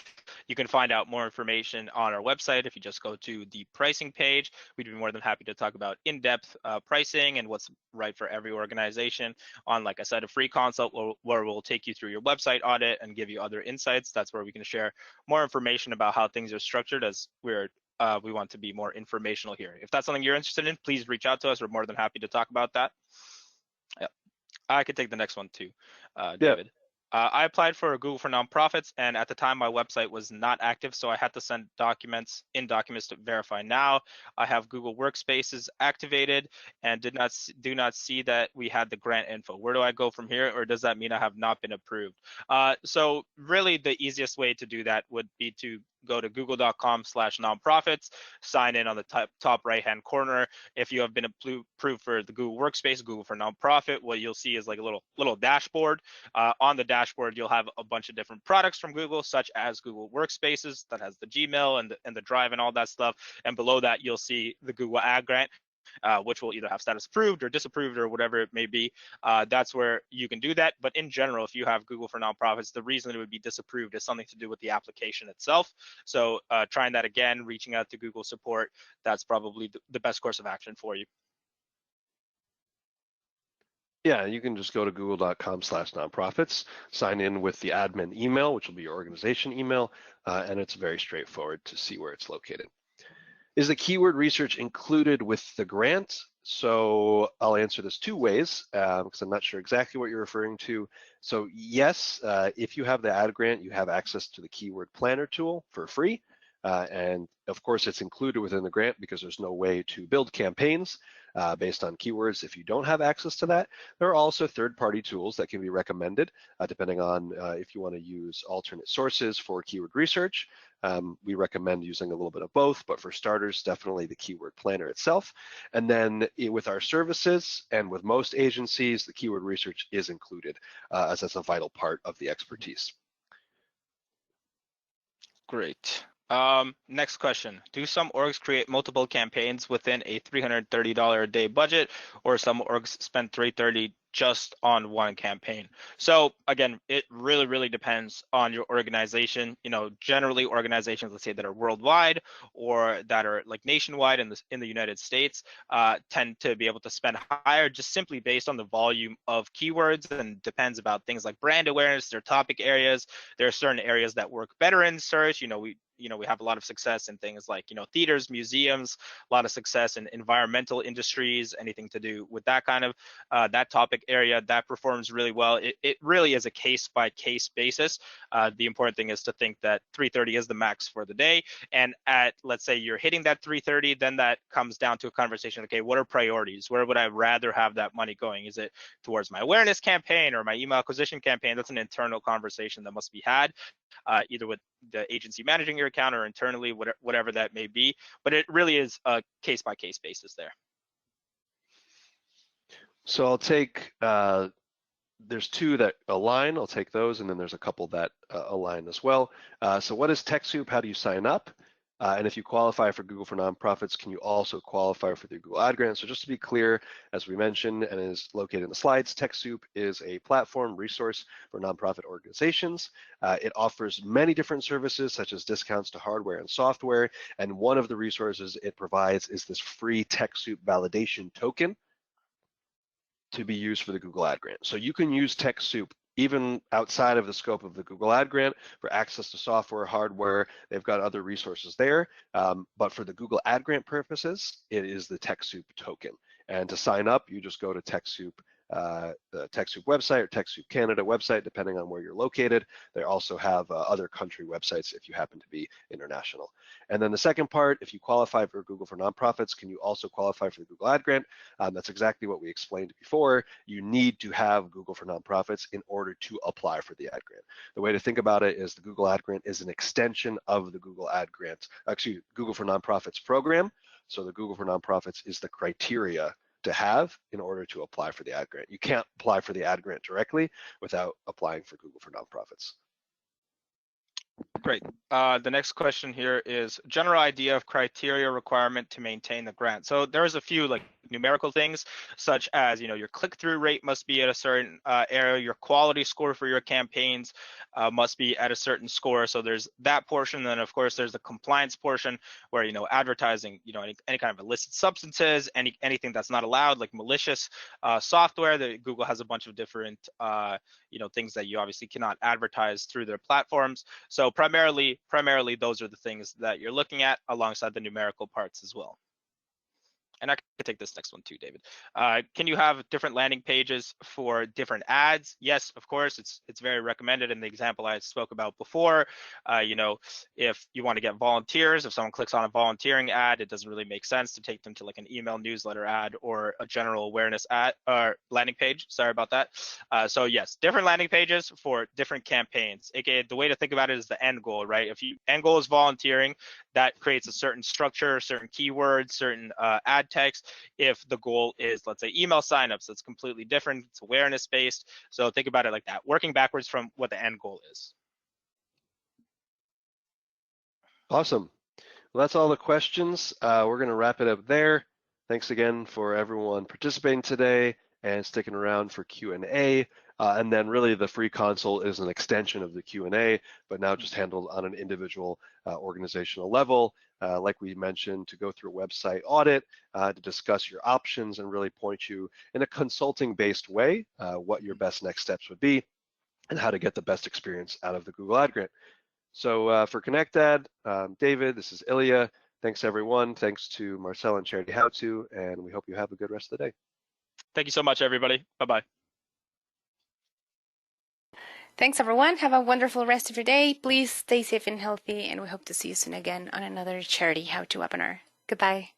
You can find out more information on our website if you just go to the pricing page. We'd be more than happy to talk about in-depth pricing and what's right for every organization on, like I said, a free consult where we'll take you through your website audit and give you other insights. That's where we can share more information about how things are structured, as we want to be more informational here. If that's something you're interested in, please reach out to us. We're more than happy to talk about that. Yep. I could take the next one too, David. Yeah. I applied for Google for Nonprofits, and at the time my website was not active, so I had to send documents to verify now. I have Google Workspaces activated and do not see that we had the grant info. Where do I go from here, or does that mean I have not been approved? So really the easiest way to do that would be to go to google.com/nonprofits, sign in on the top right-hand corner. If you have been approved for the Google Workspace, Google for Nonprofit, what you'll see is like a little dashboard. On the dashboard, you'll have a bunch of different products from Google, such as Google Workspaces that has the Gmail and the Drive and all that stuff. And below that, you'll see the Google Ad Grant, which will either have status approved or disapproved or whatever it may be. That's where you can do that. But in general, if you have Google for Nonprofits, the reason it would be disapproved is something to do with the application itself. So trying that again, reaching out to Google support, that's probably the best course of action for you. Yeah, you can just go to google.com/nonprofits, sign in with the admin email, which will be your organization email, and it's very straightforward to see where it's located. Is the keyword research included with the grant? So I'll answer this two ways because I'm not sure exactly what you're referring to. So yes, if you have the ad grant, you have access to the keyword planner tool for free. And of course, it's included within the grant because there's no way to build campaigns based on keywords if you don't have access to that. There are also third-party tools that can be recommended depending on if you want to use alternate sources for keyword research. We recommend using a little bit of both, but for starters, definitely the keyword planner itself. And then with our services and with most agencies, the keyword research is included as that's a vital part of the expertise. Great. Next question. Do some orgs create multiple campaigns within a $330 a day budget, or some orgs spend $330 just on one campaign? So again, it really depends on your organization. You know, generally organizations, let's say that are worldwide or that are like nationwide in the United States, tend to be able to spend higher just simply based on the volume of keywords, and depends about things like brand awareness, their topic areas. There are certain areas that work better in search. We have a lot of success in things like, theaters, museums, a lot of success in environmental industries, anything to do with that kind of that topic area that performs really well. It really is a case by case basis. The important thing is to think that 330 is the max for the day. And let's say you're hitting that 330, then that comes down to a conversation. Okay, what are priorities? Where would I rather have that money going? Is it towards my awareness campaign or my email acquisition campaign? That's an internal conversation that must be had. Either with the agency managing your account or internally, whatever that may be. But it really is a case-by-case basis there. So I'll take, there's two that align, I'll take those, and then there's a couple that align as well. So what is TechSoup? How do you sign up? And if you qualify for Google for Nonprofits, can you also qualify for the Google Ad Grant? So just to be clear, as we mentioned and is located in the slides, TechSoup is a platform resource for nonprofit organizations. It offers many different services such as discounts to hardware and software. And one of the resources it provides is this free TechSoup validation token to be used for the Google Ad Grant. So you can use TechSoup even outside of the scope of the Google Ad Grant for access to software, hardware. They've got other resources there. But for the Google Ad Grant purposes, it is the TechSoup token. And to sign up, you just go to TechSoup, the TechSoup website or TechSoup Canada website, depending on where you're located. They also have other country websites if you happen to be international. And then the second part, if you qualify for Google for Nonprofits, can you also qualify for the Google Ad Grant? That's exactly what we explained before. You need to have Google for Nonprofits in order to apply for the Ad Grant. The way to think about it is the Google Ad Grant is an extension of the Google Ad Grant, Google for Nonprofits program. So the Google for Nonprofits is the criteria to have in order to apply for the Ad Grant. You can't apply for the Ad Grant directly without applying for Google for Nonprofits. Great. The next question here is general idea of criteria requirement to maintain the grant. So there's a few like numerical things such as, your click-through rate must be at a certain area, your quality score for your campaigns must be at a certain score. So there's that portion. Then of course there's the compliance portion where, advertising, any kind of illicit substances, anything that's not allowed, like malicious software. That Google has a bunch of different, things that you obviously cannot advertise through their platforms. So primarily those are the things that you're looking at alongside the numerical parts as well. And I could take this next one too, David. Can you have different landing pages for different ads? Yes, of course. It's very recommended in the example I spoke about before. If you want to get volunteers, if someone clicks on a volunteering ad, it doesn't really make sense to take them to like an email newsletter ad or a general awareness ad or landing page. Sorry about that. So yes, different landing pages for different campaigns. AKA the way to think about it is the end goal, right? If end goal is volunteering, that creates a certain structure, certain keywords, certain ad text. If the goal is, let's say, email signups, it's completely different. It's awareness based. So think about it like that, working backwards from what the end goal is. Awesome. Well, that's all the questions. We're going to wrap it up there. Thanks again for everyone participating today and sticking around for Q&A. And then really the free console is an extension of the Q&A, but now just handled on an individual organizational level. Like we mentioned, to go through a website audit, to discuss your options and really point you in a consulting-based way what your best next steps would be and how to get the best experience out of the Google Ad Grant. So for ConnectAd, David, this is Ilia. Thanks everyone. Thanks to Marcel and Charity How To, and we hope you have a good rest of the day. Thank you so much, everybody. Bye-bye. Thanks, everyone. Have a wonderful rest of your day. Please stay safe and healthy, and we hope to see you soon again on another charity how-to webinar. Goodbye.